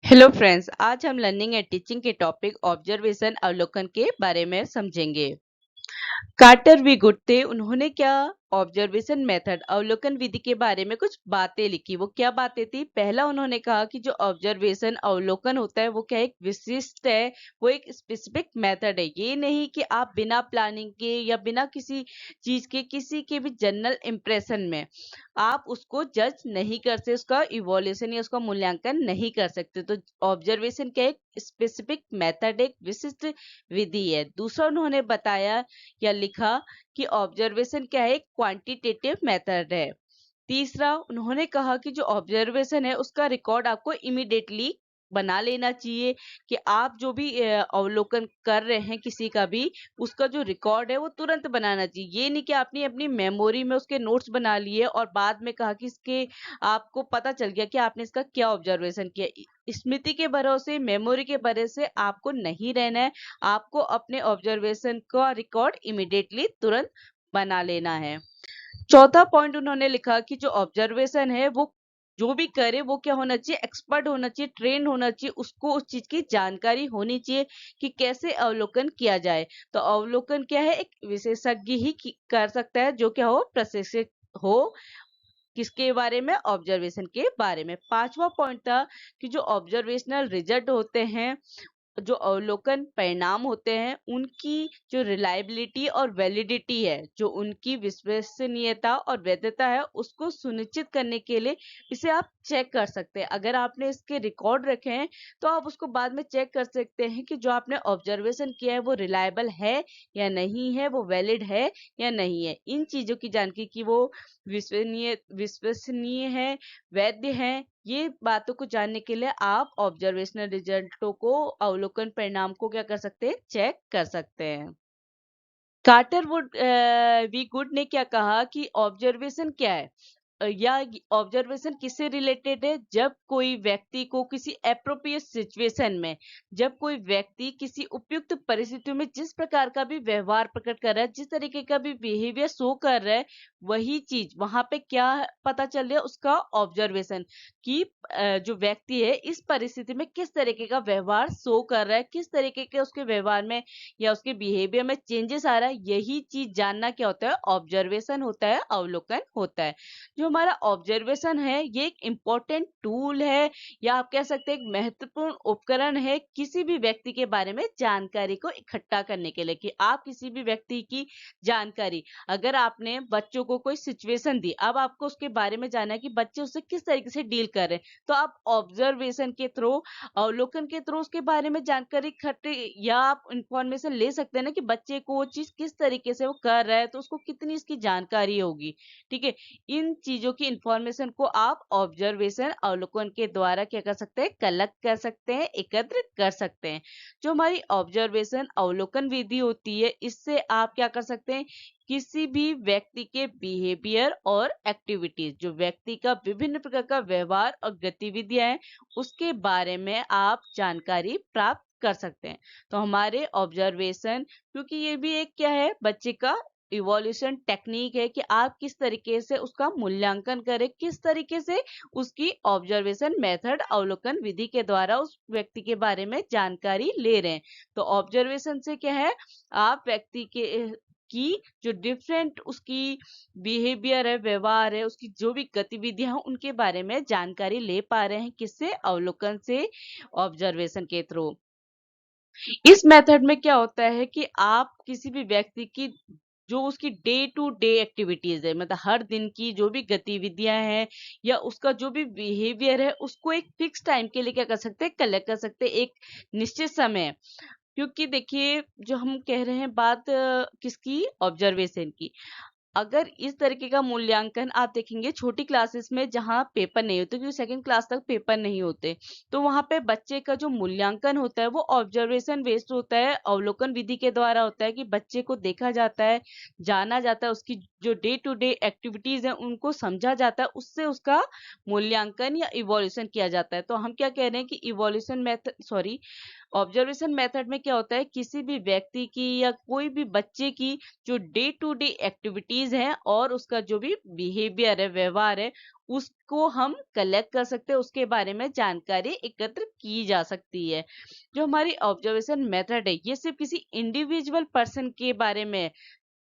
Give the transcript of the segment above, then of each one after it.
Hello friends, आज हम learning and teaching के टॉपिक ऑब्जर्वेशन अवलोकन के बारे में समझेंगे। कार्टर वी गुड थे, उन्होंने क्या ऑब्जर्वेशन मेथड अवलोकन विधि के बारे में कुछ बातें लिखी। वो क्या बातें थी? पहला उन्होंने कहा कि जो ऑब्जर्वेशन अवलोकन होता है वो क्या एक विशिष्ट है, वो एक स्पेसिफिक मेथड है। ये नहीं कि आप बिना प्लानिंग के या बिना किसी चीज के किसी के भी जनरल इम्प्रेशन में आप उसको जज नहीं कर सकते, उसका इवोल्यूशन या उसका मूल्यांकन नहीं कर सकते। तो ऑब्जर्वेशन क्या एक स्पेसिफिक मेथड, एक विशिष्ट विधि है। दूसरा उन्होंने बताया या लिखा कि ऑब्जर्वेशन क्या है, एक क्वांटिटेटिव मेथड है। तीसरा उन्होंने कहा कि जो ऑब्जर्वेशन है उसका रिकॉर्ड आपको इमीडिएटली बना लेना चाहिए, कि आप जो भी अवलोकन कर रहे हैं किसी का भी, उसका जो रिकॉर्ड है वो तुरंत बनाना चाहिए। ये नहीं कि आपने अपनी मेमोरी में उसके नोट्स बना लिए और बाद में कहा कि इसके आपको पता चल गया कि आपने इसका क्या ऑब्जर्वेशन किया। स्मृति के भरोसे, मेमोरी के भरोसे आपको नहीं रहना है। आपको अपने ऑब्जर्वेशन का रिकॉर्ड इमीडिएटली तुरंत बना लेना है। चौथा पॉइंट उन्होंने लिखा कि जो ऑब्जर्वेशन है वो जो भी करे वो क्या होना चाहिए, एक्सपर्ट होना चाहिए, ट्रेन होना चाहिए, उसको उस चीज की जानकारी होनी चाहिए कि कैसे अवलोकन किया जाए। तो अवलोकन क्या है, एक विशेषज्ञ ही कर सकता है, जो क्या हो, प्रशिक्षित हो। किसके बारे में? ऑब्जर्वेशन के बारे में। पांचवा पॉइंट था कि जो ऑब्जर्वेशनल रिजल्ट होते हैं, जो अवलोकन परिणाम होते हैं, उनकी जो रिलायबिलिटी और वैलिडिटी है, जो उनकी विश्वसनीयता और वैधता है, उसको सुनिश्चित करने के लिए इसे आप चेक कर सकते हैं। अगर आपने इसके रिकॉर्ड रखे हैं तो आप उसको बाद में चेक कर सकते हैं कि जो आपने ऑब्जर्वेशन किया है वो रिलायबल है या नहीं है, वो वैलिड है या नहीं है। इन चीजों की जानकारी कि वो विश्वसनीय है, वैध है, ये बातों को जानने के लिए आप ऑब्जर्वेशनल रिजल्टों को, अवलोकन परिणाम को क्या कर सकते हैं, चेक कर सकते हैं। कार्टर वुड वी गुड ने क्या कहा कि ऑब्जर्वेशन क्या है, या ऑब्जर्वेशन किससे रिलेटेड है? जब कोई व्यक्ति को किसी एप्रोप्रिएट सिचुएशन में, जब कोई व्यक्ति किसी उपयुक्त परिस्थिति में जिस प्रकार का भी व्यवहार प्रकट कर रहा है, जिस तरीके का भी बिहेवियर शो कर रहा है, वही चीज वहां पे क्या पता चल रहा है, उसका ऑब्जर्वेशन। कि जो व्यक्ति है इस परिस्थिति में किस तरीके का व्यवहार शो कर रहा है, किस तरीके के उसके व्यवहार में या उसके बिहेवियर में चेंजेस आ रहा है, यही चीज जानना क्या होता है, ऑब्जर्वेशन होता है, अवलोकन होता है। जो हमारा ऑब्जर्वेशन है ये एक इम्पोर्टेंट टूल है, या आप कह सकते हैं एक महत्वपूर्ण उपकरण है किसी भी व्यक्ति के बारे में जानकारी को इकट्ठा करने के लिए। कि आप किसी भी व्यक्ति की जानकारी, अगर आपने बच्चों को कोई सिचुएशन दी, अब आपको उसके बारे में जानना है कि बच्चे उससे किस तरीके से डील कर रहे हैं, तो आप ऑब्जर्वेशन के थ्रू, अवलोकन के थ्रू उसके बारे में जानकारी इकट्ठे या आप इंफॉर्मेशन ले सकते हैं ना, कि बच्चे को वो चीज किस तरीके से वो कर रहा है, तो उसको कितनी इसकी जानकारी होगी। ठीक है, इन चीजों की इंफॉर्मेशन को आप ऑब्जर्वेशन, अवलोकन के द्वारा क्या कर सकते हैं, कलेक्ट कर सकते हैं, एकत्र कर सकते हैं। जो हमारी ऑब्जर्वेशन अवलोकन विधि होती है, इससे आप क्या कर सकते हैं, किसी भी व्यक्ति के बिहेवियर और एक्टिविटीज, जो व्यक्ति का विभिन्न प्रकार का व्यवहार और गतिविधियां हैं, उसके बारे में आप जानकारी प्राप्त कर सकते हैं। तो हमारे ऑब्जर्वेशन, क्योंकि ये भी एक क्या है, बच्चे का इवोल्यूशन टेक्निक है, कि आप किस तरीके से उसका मूल्यांकन करें, किस तरीके से उसकी ऑब्जर्वेशन मेथड, अवलोकन विधि के द्वारा उस व्यक्ति के बारे में जानकारी ले रहे हैं। तो ऑब्जर्वेशन से क्या है, आप व्यक्ति के की जो डिफरेंट उसकी बिहेवियर है, व्यवहार है, उसकी जो भी गतिविधियां हैं, उनके बारे में जानकारी ले पा रहे हैं। किससे? अवलोकन से, ऑब्जर्वेशन के थ्रू। इस मेथड में क्या होता है कि आप किसी भी व्यक्ति की जो उसकी डे टू डे एक्टिविटीज है, मतलब हर दिन की जो भी गतिविधियां हैं या उसका जो भी बिहेवियर है, उसको एक फिक्स टाइम के लिए क्या कर सकते हैं, कलेक्ट कर सकते हैं, एक निश्चित समय। क्योंकि देखिए, जो हम कह रहे हैं बात किसकी, ऑब्जर्वेशन की। अगर इस तरीके का मूल्यांकन आप देखेंगे छोटी क्लासेस में, जहाँ पेपर नहीं होते, क्योंकि सेकंड क्लास तक पेपर नहीं होते, तो वहां पे बच्चे का जो मूल्यांकन होता है वो ऑब्जर्वेशन बेस्ड होता है, अवलोकन विधि के द्वारा होता है। कि बच्चे को देखा जाता है, जाना जाता है, उसकी जो डे टू डे एक्टिविटीज है उनको समझा जाता है, उससे उसका मूल्यांकन या इवोल्यूशन किया जाता है। तो हम क्या कह रहे हैं कि evolution method, sorry, observation method में क्या होता है, किसी भी व्यक्ति की या कोई भी बच्चे की जो डे टू डे एक्टिविटीज हैं और उसका जो भी बिहेवियर है, व्यवहार है, उसको हम कलेक्ट कर सकते हैं, उसके बारे में जानकारी एकत्र की जा सकती है। जो हमारी ऑब्जर्वेशन मेथड है, ये सिर्फ किसी इंडिविजुअल पर्सन के बारे में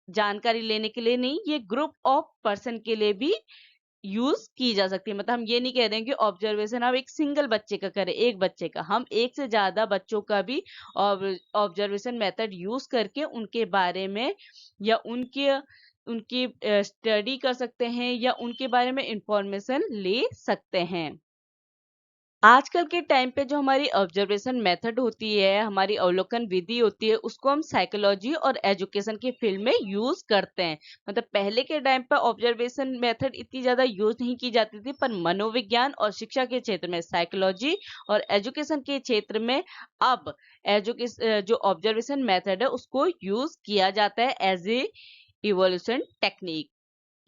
जानकारी लेने के लिए नहीं, ये ग्रुप ऑफ पर्सन के लिए भी यूज की जा सकती है। मतलब हम ये नहीं कह रहे हैं कि ऑब्जर्वेशन आप एक सिंगल बच्चे का करें, एक बच्चे का, हम एक से ज्यादा बच्चों का भी ऑब्जर्वेशन मेथड यूज करके उनके बारे में या उनके उनकी स्टडी कर सकते हैं या उनके बारे में इंफॉर्मेशन ले सकते हैं। आजकल के टाइम पे जो हमारी ऑब्जर्वेशन मेथड होती है, हमारी अवलोकन विधि होती है, उसको हम साइकोलॉजी और एजुकेशन के फील्ड में यूज करते हैं। मतलब पहले के टाइम पे ऑब्जर्वेशन मेथड इतनी ज्यादा यूज नहीं की जाती थी, पर मनोविज्ञान और शिक्षा के क्षेत्र में, साइकोलॉजी और एजुकेशन के क्षेत्र में अब एजुकेशन जो ऑब्जर्वेशन मेथड है उसको यूज किया जाता है एज ए इवोल्यूशन टेक्निक।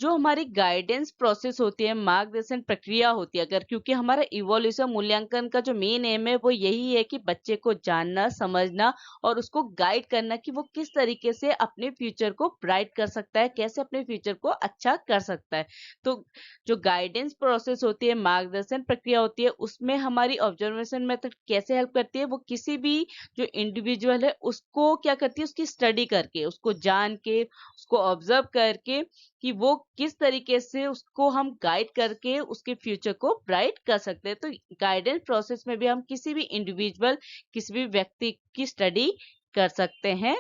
जो हमारी गाइडेंस प्रोसेस होती है, मार्गदर्शन प्रक्रिया होती है, अगर क्योंकि हमारा इवोल्यूशन मूल्यांकन का जो मेन एम है वो यही है कि बच्चे को जानना, समझना और उसको गाइड करना कि वो किस तरीके से अपने फ्यूचर को ब्राइट कर सकता है, कैसे अपने फ्यूचर को अच्छा कर सकता है। तो जो गाइडेंस प्रोसेस होती है, मार्गदर्शन प्रक्रिया होती है, उसमें हमारी ऑब्जर्वेशन मेथड कैसे हेल्प करती है, वो किसी भी जो इंडिविजुअल है उसको क्या करती है, उसकी स्टडी करके, उसको जान के, उसको ऑब्जर्व करके कि वो किस तरीके से उसको हम गाइड करके उसके फ्यूचर को ब्राइट कर सकते हैं। तो गाइडेंस प्रोसेस में भी हम किसी भी इंडिविजुअल, किसी भी व्यक्ति की स्टडी कर सकते हैं।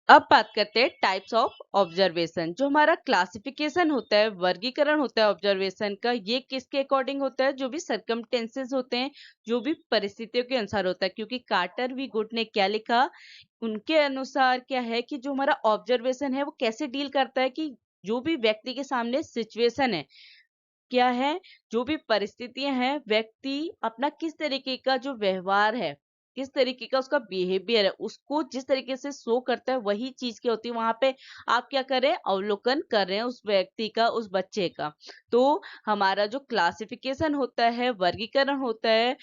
अब बात करते हैं टाइप्स ऑफ ऑब्जर्वेशन। जो हमारा क्लासिफिकेशन होता है, वर्गीकरण होता है ऑब्जर्वेशन का, ये किसके अकॉर्डिंग होता है, जो भी सर्कमटेंसेस होते हैं, जो भी परिस्थितियों के अनुसार होता है। क्योंकि कार्टर वी गुड ने क्या लिखा, उनके अनुसार क्या है कि जो हमारा ऑब्जर्वेशन है वो कैसे डील करता है कि जो भी व्यक्ति के सामने सिचुएशन है, क्या है, जो भी परिस्थितियां हैं, व्यक्ति अपना किस तरीके का जो व्यवहार है, किस तरीके का उसका बिहेवियर है, उसको जिस तरीके से शो करता है वही चीज क्या होती है वहां पे। आप क्या कर रहे हैं, अवलोकन कर रहे हैं उस व्यक्ति का, उस बच्चे का। तो हमारा जो क्लासिफिकेशन होता है, वर्गीकरण होता है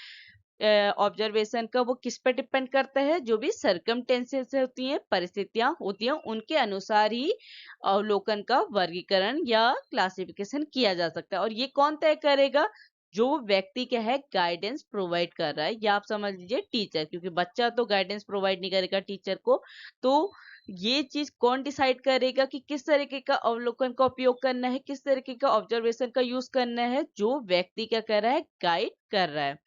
ऑब्जर्वेशन का, वो किस पे डिपेंड करता है, जो भी सरकमटेंसेस होती हैं, परिस्थितियां होती हैं, उनके अनुसार ही अवलोकन का वर्गीकरण या क्लासिफिकेशन किया जा सकता है। और ये कौन तय करेगा, जो व्यक्ति क्या है गाइडेंस प्रोवाइड कर रहा है, या आप समझ लीजिए टीचर, क्योंकि बच्चा तो गाइडेंस प्रोवाइड नहीं करेगा टीचर को। तो ये चीज कौन डिसाइड करेगा कि किस तरीके का अवलोकन का उपयोग करना है, किस तरीके का ऑब्जर्वेशन का यूज करना है, जो व्यक्ति क्या कर रहा है, गाइड कर रहा है।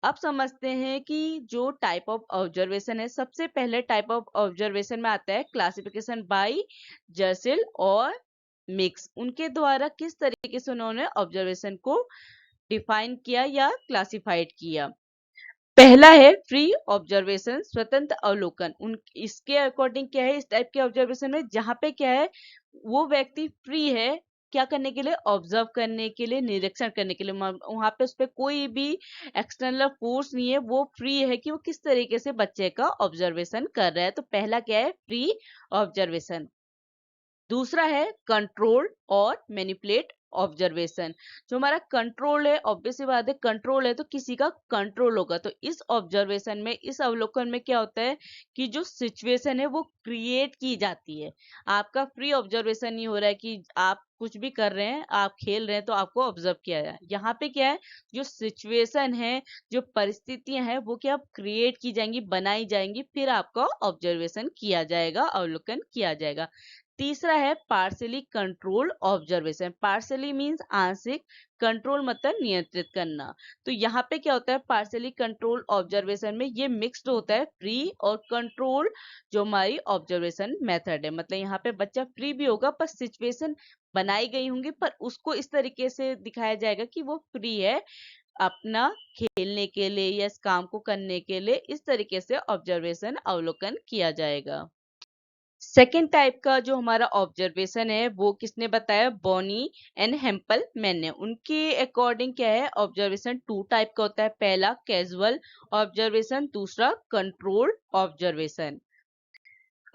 अब समझते हैं कि जो टाइप ऑफ ऑब्जर्वेशन है, सबसे पहले टाइप ऑफ ऑब्जर्वेशन में आता है क्लासिफिकेशन बाय जर्सिल और मिक्स। उनके द्वारा किस तरीके से उन्होंने ऑब्जर्वेशन को डिफाइन किया या क्लासिफाइड किया। पहला है फ्री ऑब्जर्वेशन, स्वतंत्र अवलोकन। उन इसके अकॉर्डिंग क्या है, इस टाइप के ऑब्जर्वेशन में जहां पे क्या है, वो व्यक्ति फ्री है क्या करने के लिए, ऑब्जर्व करने के लिए, निरीक्षण करने के लिए। वहां पे उस पर कोई भी एक्सटर्नल फोर्स नहीं है, वो फ्री है कि वो किस तरीके से बच्चे का ऑब्जर्वेशन कर रहा है। तो पहला क्या है, फ्री ऑब्जर्वेशन। दूसरा है कंट्रोल और मैनिपुलेट ऑब्जर्वेशन। जो हमारा कंट्रोल है, ऑब्वियस सी बात है, कंट्रोल है तो किसी का कंट्रोल होगा। तो इस ऑब्जर्वेशन में, इस अवलोकन में क्या होता है कि जो सिचुएशन है वो क्रिएट की जाती है। आपका फ्री ऑब्जर्वेशन नहीं हो रहा है कि आप कुछ भी कर रहे हैं, आप खेल रहे हैं तो आपको ऑब्जर्व किया जाए। यहाँ पे क्या है, जो सिचुएशन है, जो परिस्थितियां हैं, वो क्या क्रिएट की जाएंगी, बनाई जाएंगी, फिर आपका ऑब्जर्वेशन किया जाएगा, अवलोकन किया जाएगा। तीसरा है partially control observation. Partially means आंशिक, कंट्रोल मतलब नियंत्रित करना। तो यहाँ पे क्या होता है, पार्शियली कंट्रोल ऑब्जर्वेशन में ये मिक्स्ड होता है फ्री और कंट्रोल जो हमारी ऑब्जर्वेशन मेथड है। मतलब यहाँ पे बच्चा फ्री भी होगा पर सिचुएशन बनाई गई होंगी, पर उसको इस तरीके से दिखाया जाएगा कि वो फ्री है अपना खेलने के लिए या इस काम को करने के लिए। इस तरीके से ऑब्जर्वेशन अवलोकन किया जाएगा। सेकेंड टाइप का जो हमारा ऑब्जर्वेशन है वो किसने बताया, बॉनी एंड हेम्पल मैन ने। उनके अकॉर्डिंग क्या है, ऑब्जर्वेशन टू टाइप का होता है। पहला कैजुअल ऑब्जर्वेशन, दूसरा कंट्रोल ऑब्जर्वेशन।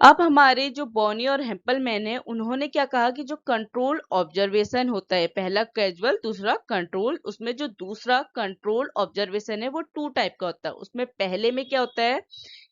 अब हमारे जो बॉनी और हेम्पलमैन है, उन्होंने क्या कहा कि जो कंट्रोल ऑब्जर्वेशन होता है, पहला कैजुअल, दूसरा कंट्रोल, उसमें जो दूसरा कंट्रोल ऑब्जर्वेशन है वो 2 टाइप का होता है। उसमें पहले में क्या होता है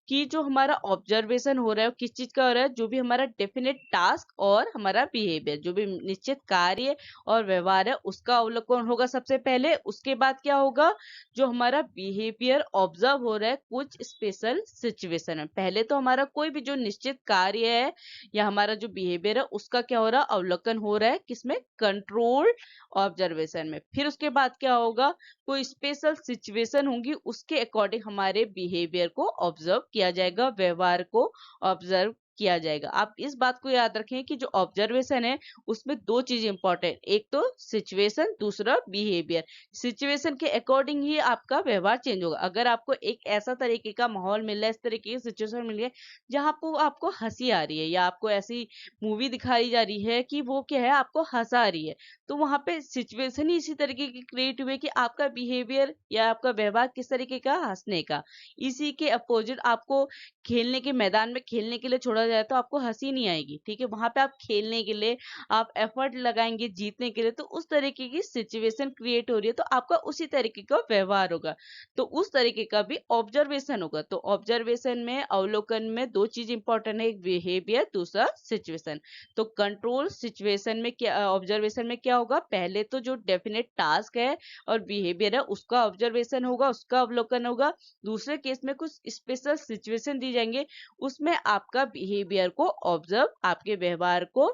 कि जो हमारा ऑब्जर्वेशन हो रहा है, किस चीज का हो रहा है, जो भी हमारा डेफिनेट टास्क और हमारा बिहेवियर, जो भी निश्चित कार्य और व्यवहार है, उसका अवलोकन होगा सबसे पहले। उसके बाद क्या होगा, जो हमारा बिहेवियर ऑब्जर्व हो रहा है कुछ स्पेशल सिचुएशन में। पहले तो हमारा कोई भी जो निश्चित कार्य है या हमारा जो बिहेवियर है, उसका क्या हो रहा है, अवलोकन हो रहा है, किसमें, कंट्रोल ऑब्जर्वेशन में। फिर उसके बाद क्या होगा, कोई स्पेशल सिचुएशन होंगी, उसके अकॉर्डिंग हमारे बिहेवियर को ऑब्जर्व किया जाएगा, व्यवहार को ऑब्जर्व किया जाएगा। आप इस बात को याद रखें कि जो ऑब्जर्वेशन है उसमें 2 चीज इंपॉर्टेंट, एक तो सिचुएशन, दूसरा बिहेवियर। सिचुएशन के अकॉर्डिंग ही आपका व्यवहार चेंज होगा। अगर आपको एक ऐसा तरीके का माहौल मिल रहा है, इस तरीके की सिचुएशन मिल रही है जहां आपको आपको हंसी आ रही है, या आपको ऐसी मूवी दिखाई जा रही है कि वो क्या है, आपको हंसा रही है, तो वहां पे सिचुएशन ही इसी तरीके की क्रिएट हुई है कि आपका बिहेवियर या आपका व्यवहार किस तरीके का, हंसने का। इसी के अपोजिट आपको खेलने के मैदान में खेलने के लिए छोड़ा जाए तो आपको हंसी नहीं आएगी, ठीक है, वहां पे आप खेलने के लिए आप एफर्ट लगाएंगे जीतने के लिए, तो उस तरीके की सिचुएशन क्रिएट हो रही है, तो आपका उसी तरीके का व्यवहार होगा। तो उस तरीके का भी ऑब्जर्वेशन होगा। तो ऑब्जर्वेशन में, अवलोकन में 2 चीज इंपॉर्टेंट है, एक बिहेवियर, दूसरा सिचुएशन। तो कंट्रोल सिचुएशन में क्या, ऑब्जर्वेशन में क्या होगा, पहले तो जो डेफिनेट टास्क है और बिहेवियर है उसका ऑब्जर्वेशन होगा, उसका अवलोकन होगा। दूसरे केस में कुछ स्पेशल सिचुएशन दी जाएंगे, उसमें आपका बिहेवियर को ऑब्जर्व, आपके व्यवहार को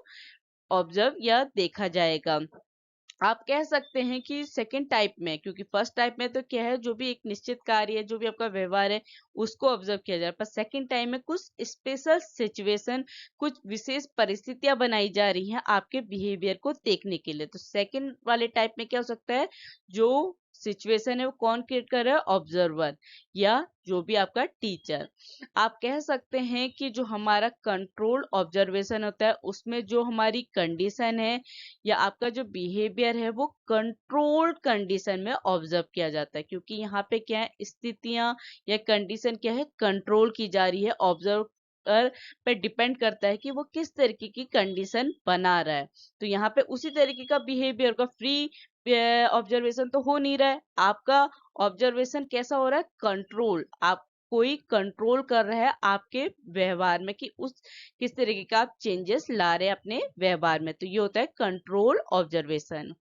ऑब्जर्व या देखा जाएगा। आप कह सकते हैं कि सेकंड टाइप में, क्योंकि फर्स्ट टाइप में तो क्या है, जो भी एक निश्चित कार्य है, जो भी आपका व्यवहार है, उसको ऑब्जर्व किया जा रहा है, पर सेकंड टाइम में कुछ स्पेशल सिचुएशन, कुछ विशेष परिस्थितियां बनाई जा रही हैं आपके बिहेवियर को देखने के लिए। तो सेकंड वाले टाइप में क्या हो सकता है, जो सिचुएशन है वो कौन क्रिएट कर रहा है, ऑब्जर्वर या जो भी आपका टीचर। आप कह सकते हैं कि जो हमारा कंट्रोल ऑब्जर्वेशन होता है, उसमें जो हमारी कंडीशन है या आपका जो बिहेवियर है वो कंट्रोल्ड कंडीशन में ऑब्जर्व किया जाता है, क्योंकि यहाँ पे क्या है, स्थितियां या कंडीशन क्या है, कंट्रोल की जा रही है। ऑब्जर्व पे डिपेंड करता है कि वो किस तरीके की कंडीशन बना रहा है। तो यहाँ पे उसी तरीके का बिहेवियर का फ्री ऑब्जर्वेशन तो हो नहीं रहा है, आपका ऑब्जर्वेशन कैसा हो रहा है, कंट्रोल। आप कोई कंट्रोल कर रहा है आपके व्यवहार में कि उस किस तरीके का आप चेंजेस ला रहे हैं अपने व्यवहार में, तो ये होता है कंट्रोल ऑब्जर्वेशन।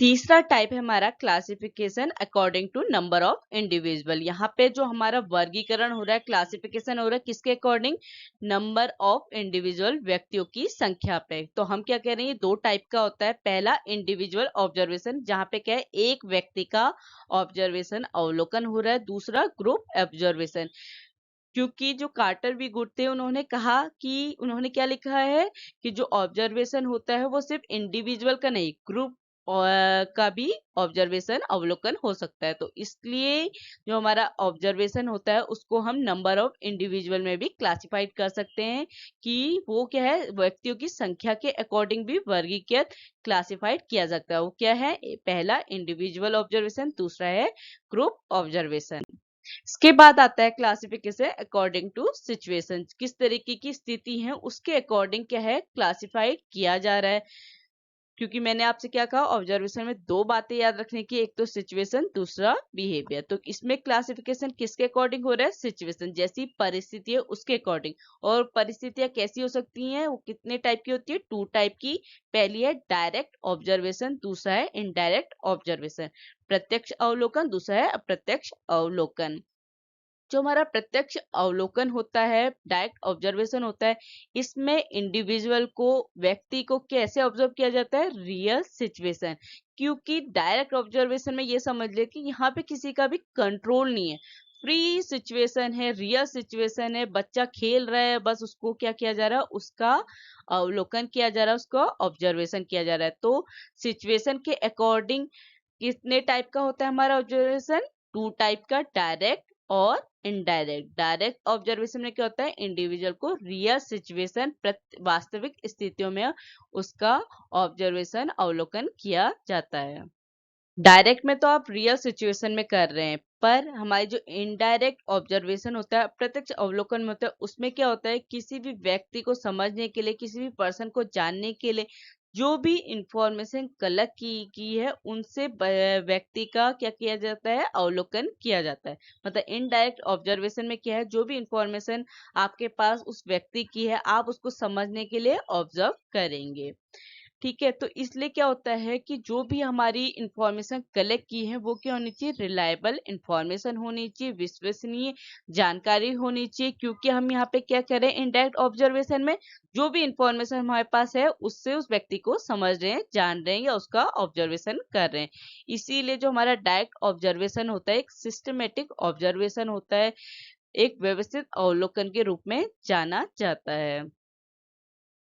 तीसरा टाइप है हमारा classification according to number of individual. यहाँ पे जो हमारा वर्गीकरण हो रहा है, क्लासिफिकेशन हो रहा है, किसके अकॉर्डिंग, नंबर ऑफ इंडिविजुअल, व्यक्तियों की संख्या पे। तो हम क्या कह रहे हैं, 2 टाइप का होता है। पहला इंडिविजुअल ऑब्जर्वेशन, जहाँ पे क्या है, एक व्यक्ति का ऑब्जर्वेशन, अवलोकन हो रहा है। दूसरा ग्रुप ऑब्जर्वेशन, क्योंकि जो कार्टर भी गुड थे, उन्होंने कहा कि, उन्होंने क्या लिखा है कि जो ऑब्जर्वेशन होता है वो सिर्फ इंडिविजुअल का नहीं, ग्रुप का भी ऑब्जर्वेशन, अवलोकन हो सकता है। तो इसलिए जो हमारा ऑब्जर्वेशन होता है उसको हम नंबर ऑफ इंडिविजुअल में भी क्लासिफाइड कर सकते हैं कि वो क्या है, व्यक्तियों की संख्या के अकॉर्डिंग भी वर्गीकृत, क्लासिफाइड किया सकता है। वो क्या है, पहला इंडिविजुअल ऑब्जर्वेशन, दूसरा है ग्रुप ऑब्जर्वेशन। इसके बाद आता है क्लासिफिकेशन अकॉर्डिंग टू सिचुएशन, किस तरीके की स्थिति है उसके अकॉर्डिंग क्या है, क्लासिफाइड किया जा रहा है। क्योंकि मैंने आपसे क्या कहा, ऑब्जर्वेशन में 2 बातें याद रखने की, एक तो सिचुएशन, दूसरा बिहेवियर। तो इसमें क्लासिफिकेशन किसके अकॉर्डिंग हो रहा है, सिचुएशन, जैसी परिस्थिति है उसके अकॉर्डिंग। और परिस्थितियां कैसी हो सकती हैं, वो कितने टाइप की होती है, 2 टाइप की। पहली है डायरेक्ट ऑब्जर्वेशन, दूसरा है इनडायरेक्ट ऑब्जर्वेशन। प्रत्यक्ष अवलोकन, दूसरा है अप्रत्यक्ष अवलोकन। जो हमारा प्रत्यक्ष अवलोकन होता है, डायरेक्ट ऑब्जर्वेशन होता है, इसमें इंडिविजुअल को, व्यक्ति को कैसे ऑब्जर्व किया जाता है, रियल सिचुएशन। क्योंकि डायरेक्ट ऑब्जर्वेशन में ये समझ ले कि यहाँ पे किसी का भी कंट्रोल नहीं है, फ्री सिचुएशन है, रियल सिचुएशन है, बच्चा खेल रहा है, बस उसको क्या किया जा रहा है, उसका अवलोकन किया जा रहा है, उसका ऑब्जर्वेशन किया जा रहा है। तो सिचुएशन के अकॉर्डिंग कितने टाइप का होता है हमारा ऑब्जर्वेशन, 2 टाइप का, डायरेक्ट और इनडायरेक्ट। डायरेक्ट ऑब्जर्वेशन में क्या होता है, इंडिविजुअल को रियल सिचुएशन, वास्तविक स्थितियों में उसका ऑब्जर्वेशन, अवलोकन किया जाता है। डायरेक्ट में तो आप रियल सिचुएशन में कर रहे हैं, पर हमारे जो इनडायरेक्ट ऑब्जर्वेशन होता है, अप्रत्यक्ष अवलोकन में होता है, उसमें क्या होता है, किसी भी व्यक्ति को समझने के लिए, किसी भी पर्सन को जानने के लिए जो भी इंफॉर्मेशन कलेक्ट की है, उनसे व्यक्ति का क्या किया जाता है, अवलोकन किया जाता है। मतलब इनडायरेक्ट ऑब्जर्वेशन में क्या है, जो भी इंफॉर्मेशन आपके पास उस व्यक्ति की है, आप उसको समझने के लिए ऑब्जर्व करेंगे। ठीक है, तो इसलिए क्या होता है कि जो भी हमारी इंफॉर्मेशन कलेक्ट की है, वो क्या होनी चाहिए, रिलायबल इंफॉर्मेशन होनी चाहिए, विश्वसनीय जानकारी होनी चाहिए। क्योंकि हम यहाँ पे क्या करें, इनडायरेक्ट ऑब्जर्वेशन में जो भी इंफॉर्मेशन हमारे पास है, उससे उस व्यक्ति को समझ रहे हैं, जान रहे हैं, या उसका ऑब्जर्वेशन कर रहे हैं। इसीलिए जो हमारा डायरेक्ट ऑब्जर्वेशन होता है, एक सिस्टमेटिक ऑब्जर्वेशन होता है, एक व्यवस्थित अवलोकन के रूप में जाना जाता है।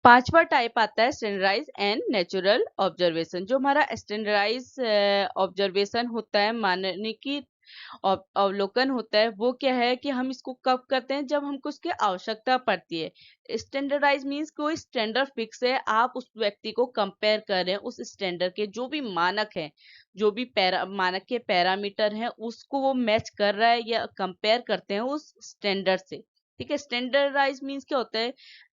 पांचवा टाइप आता है स्टैंडर्डाइज एंड नेचुरल ऑब्जर्वेशन। जो हमारा स्टैंडर्डाइज ऑब्जर्वेशन होता है, मानने की अवलोकन होता है, वो क्या है कि हम इसको कब करते हैं, जब हमको इसकी आवश्यकता पड़ती है। स्टैंडर्डाइज मीन्स कोई स्टैंडर्ड फिक्स है, आप उस व्यक्ति को कंपेयर कर रहे हैं, उस स्टैंडर्ड के जो भी मानक हैं, जो भी मानक के पैरामीटर हैं, उसको वो मैच कर रहा है या कंपेयर करते हैं उस स्टैंडर्ड से। ठीक है, स्टैंडर्डाइज मीन्स क्या होता है,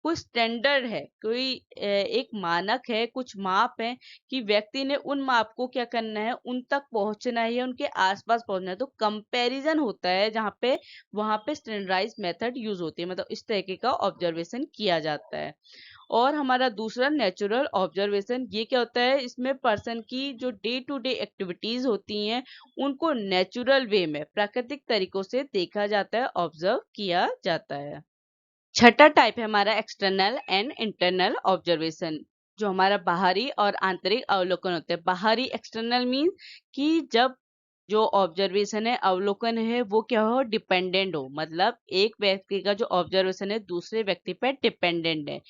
कोई स्टैंडर्ड है, कोई एक मानक है, कुछ माप है कि व्यक्ति ने उन माप को क्या करना है, उन तक पहुंचना है या उनके आसपास पहुंचना है। तो कंपैरिजन होता है जहाँ पे, वहां पे स्टैंडर्डाइज मेथड यूज होती है, मतलब इस तरीके का ऑब्जर्वेशन किया जाता है। और हमारा दूसरा नेचुरल ऑब्जर्वेशन, ये क्या होता है, इसमें पर्सन की जो डे टू डे एक्टिविटीज होती हैं, उनको नेचुरल वे में, प्राकृतिक तरीकों से देखा जाता है, ऑब्जर्व किया जाता है। छठा टाइप है हमारा एक्सटर्नल एंड इंटरनल ऑब्जर्वेशन। जो हमारा बाहरी और आंतरिक अवलोकन होते हैं। बाहरी, एक्सटर्नल मीन्स कि जब जो ऑब्जर्वेशन है, अवलोकन है, वो क्या हो, डिपेंडेंट हो, मतलब एक व्यक्ति का जो ऑब्जर्वेशन है दूसरे व्यक्ति पर डिपेंडेंट है।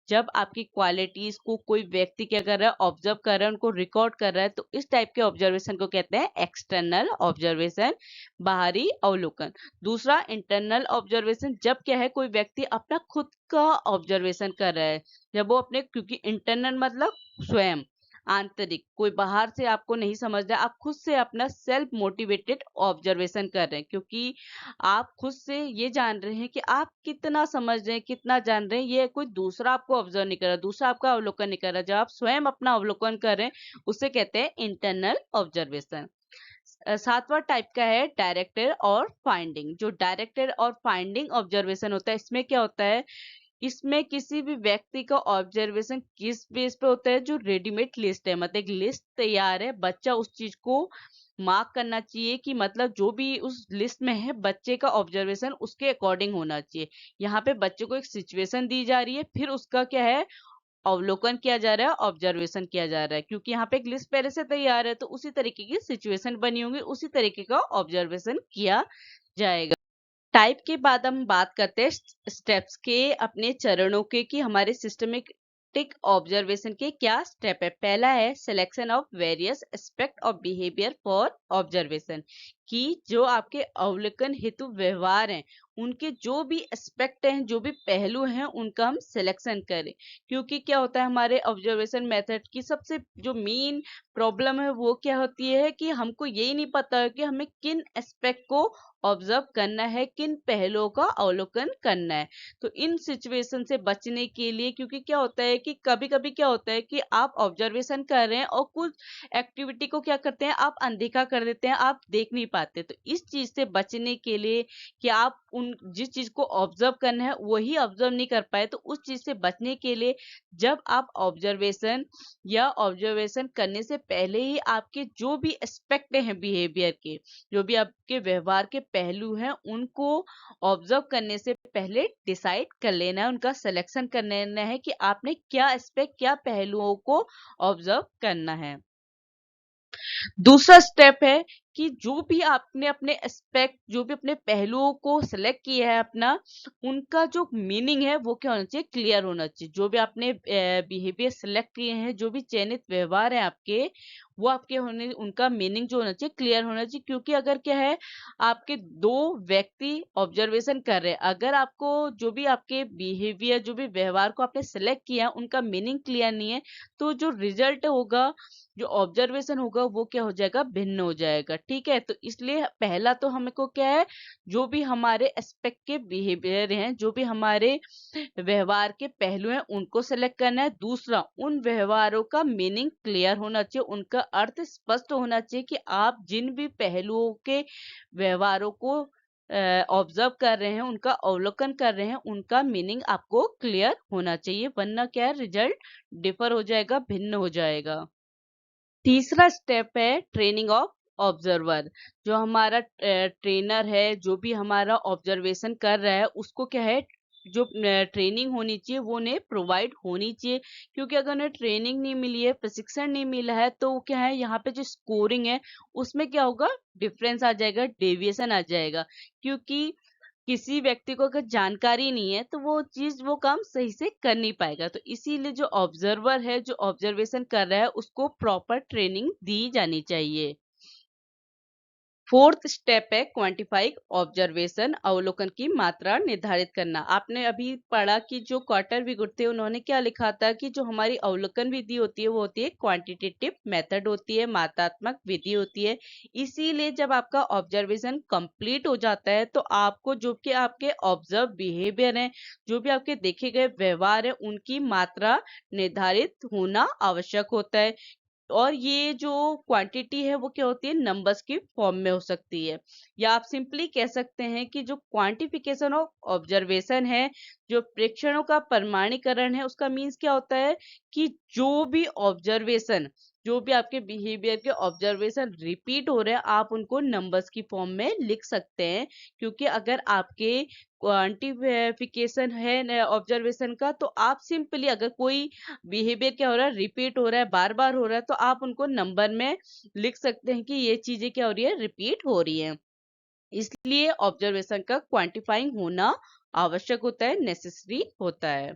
जब आपकी क्वालिटीज को कोई व्यक्ति क्या कर रहा है, ऑब्जर्व कर रहा है, उनको रिकॉर्ड कर रहा है, तो इस टाइप के ऑब्जर्वेशन को कहते हैं एक्सटर्नल ऑब्जर्वेशन, बाहरी अवलोकन। दूसरा इंटरनल ऑब्जर्वेशन, जब क्या है, कोई व्यक्ति अपना खुद का ऑब्जर्वेशन कर रहा है, जब वो अपने, क्योंकि इंटरनल मतलब स्वयं, आंतरिक, कोई बाहर से आपको नहीं समझ रहा, आप खुद से अपना सेल्फ मोटिवेटेड ऑब्जर्वेशन कर रहे हैं, क्योंकि आप खुद से ये जान रहे हैं कि आप कितना समझ रहे हैं, कितना जान रहे हैं, ये कोई दूसरा आपको ऑब्जर्व नहीं कर रहा, दूसरा आपका अवलोकन नहीं कर रहा। जब आप स्वयं अपना अवलोकन कर रहे हैं, उसे कहते हैं इंटरनल ऑब्जर्वेशन। सातवां टाइप का है डायरेक्टेड और फाइंडिंग। जो डायरेक्टेड और फाइंडिंग ऑब्जर्वेशन होता है, इसमें क्या होता है, इसमें किसी भी व्यक्ति का ऑब्जर्वेशन किस बेस पे होता है, जो रेडीमेड लिस्ट है, मतलब एक लिस्ट तैयार है, बच्चा उस चीज को मार्क करना चाहिए कि मतलब जो भी उस लिस्ट में है, बच्चे का ऑब्जर्वेशन उसके अकॉर्डिंग होना चाहिए। यहाँ पे बच्चे को एक सिचुएशन दी जा रही है, फिर उसका क्या है, अवलोकन किया जा रहा है, ऑब्जर्वेशन किया जा रहा है, क्योंकि यहाँ पे एक लिस्ट पहले से तैयार है, तो उसी तरीके की सिचुएशन बनी होंगी, उसी तरीके का ऑब्जर्वेशन किया जाएगा। टाइप के बाद हम बात करते हैं स्टेप्स के, अपने चरणों के, कि हमारे सिस्टमेटिक ऑब्जर्वेशन के क्या स्टेप है। पहला है selection of various aspect of behaviour for observation, कि जो आपके अवलोकन हेतु व्यवहार हैं, उनके जो भी एस्पेक्ट हैं, जो भी पहलू हैं, उनका हम सिलेक्शन करें। क्योंकि क्या होता है, हमारे ऑब्जर्वेशन मेथड की सबसे जो मेन प्रॉब्लम है, वो क्या होती है कि हमको यही नहीं पता है कि हमें किन एस्पेक्ट को ऑब्जर्व करना है, किन पहलुओं का अवलोकन करना है। तो इन सिचुएशन से बचने के लिए, क्योंकि क्या होता है कि कभी कभी क्या होता है कि आप ऑब्जर्वेशन कर रहे हैं और कुछ एक्टिविटी को क्या करते हैं, आप अनदेखा कर देते हैं, आप देख नहीं पाते। तो इस चीज से बचने के लिए कि आप उन जिस चीज को ऑब्जर्व करना है वही ऑब्जर्व नहीं कर पाए, तो उस चीज से बचने के लिए जब आप ऑब्जर्वेशन या ऑब्जर्वेशन करने से पहले ही आपके जो भी एस्पेक्ट हैं बिहेवियर के, जो भी आपके व्यवहार के पहलू हैं, उनको ऑब्जर्व करने से पहले डिसाइड कर लेना है, उनका सिलेक्शन कर लेना है कि आपने क्या एस्पेक्ट, क्या पहलुओं को ऑब्जर्व करना है। दूसरा स्टेप है कि जो भी आपने अपने एस्पेक्ट, जो भी अपने पहलुओं को सिलेक्ट किया है अपना, उनका जो मीनिंग है वो क्या होना चाहिए, क्लियर होना चाहिए। जो भी आपने बिहेवियर सिलेक्ट किए हैं, जो भी चयनित व्यवहार है आपके, वो आपके होने, उनका मीनिंग जो होना चाहिए, क्लियर होना चाहिए। क्योंकि अगर क्या है, आपके दो व्यक्ति ऑब्जर्वेशन कर रहे हैं, अगर आपको जो भी आपके बिहेवियर, जो भी व्यवहार को आपने सिलेक्ट किया, उनका मीनिंग क्लियर नहीं है, तो जो रिजल्ट होगा जो ऑब्जर्वेशन होगा वो क्या हो जाएगा, भिन्न हो जाएगा। ठीक है, तो इसलिए पहला तो हमको क्या है, जो भी हमारे एस्पेक्ट के बिहेवियर हैं, जो भी हमारे व्यवहार के पहलू हैं, उनको सेलेक्ट करना है। दूसरा, उन व्यवहारों का मीनिंग क्लियर होना चाहिए, उनका अर्थ स्पष्ट होना चाहिए कि आप जिन भी पहलुओं के व्यवहारों को ऑब्जर्व कर रहे हैं, उनका अवलोकन कर रहे हैं, उनका मीनिंग आपको क्लियर होना चाहिए, वरना क्या है, रिजल्ट डिफर हो जाएगा, भिन्न हो जाएगा। तीसरा स्टेप है ट्रेनिंग ऑफ ऑब्जर्वर। जो हमारा ट्रेनर है, जो भी हमारा ऑब्जर्वेशन कर रहा है, उसको क्या है, जो ट्रेनिंग होनी चाहिए वो उन्हें प्रोवाइड होनी चाहिए। क्योंकि अगर उन्हें ट्रेनिंग नहीं मिली है, प्रशिक्षण नहीं मिला है, तो वो क्या है, यहाँ पे जो स्कोरिंग है उसमें क्या होगा, डिफरेंस आ जाएगा, डेविएशन आ जाएगा। क्योंकि किसी व्यक्ति को अगर जानकारी नहीं है तो वो चीज, वो काम सही से कर नहीं पाएगा। तो इसीलिए जो ऑब्जर्वर है, जो ऑब्जर्वेशन कर रहा है, उसको प्रॉपर ट्रेनिंग दी जानी चाहिए। फोर्थ स्टेप है क्वांटिफाइंग ऑब्जर्वेशन, अवलोकन की मात्रा निर्धारित करना। आपने अभी पढ़ा कि जो क्वार्टर विगुट थे, उन्होंने क्या लिखा था कि जो हमारी अवलोकन विधि होती है वो होती है क्वांटिटेटिव मेथड होती है, मात्रात्मक विधि होती है। इसीलिए जब आपका ऑब्जर्वेशन कंप्लीट हो जाता है तो आपको जो कि आपके ऑब्जर्व बिहेवियर है, जो भी आपके देखे गए व्यवहार है, उनकी मात्रा निर्धारित होना आवश्यक होता है। और ये जो क्वांटिटी है वो क्या होती है, नंबर्स की फॉर्म में हो सकती है, या आप सिंपली कह सकते हैं कि जो क्वांटिफिकेशन ऑफ ऑब्जर्वेशन है, जो प्रेक्षणों का प्रमाणीकरण है, उसका मीन्स क्या होता है कि जो भी ऑब्जर्वेशन, जो भी आपके बिहेवियर के ऑब्जर्वेशन रिपीट हो रहे हैं, आप उनको नंबर्स की फॉर्म में लिख सकते हैं। क्योंकि अगर आपके क्वांटिफिकेशन है ऑब्जर्वेशन का, तो आप सिंपली, अगर कोई बिहेवियर क्या हो रहा है, रिपीट हो रहा है, बार बार हो रहा है, तो आप उनको नंबर में लिख सकते हैं कि ये चीजें क्या हो रही है, रिपीट हो रही हैं। इसलिए ऑब्जर्वेशन का क्वांटिफाइंग होना आवश्यक होता है, नेसेसरी होता है।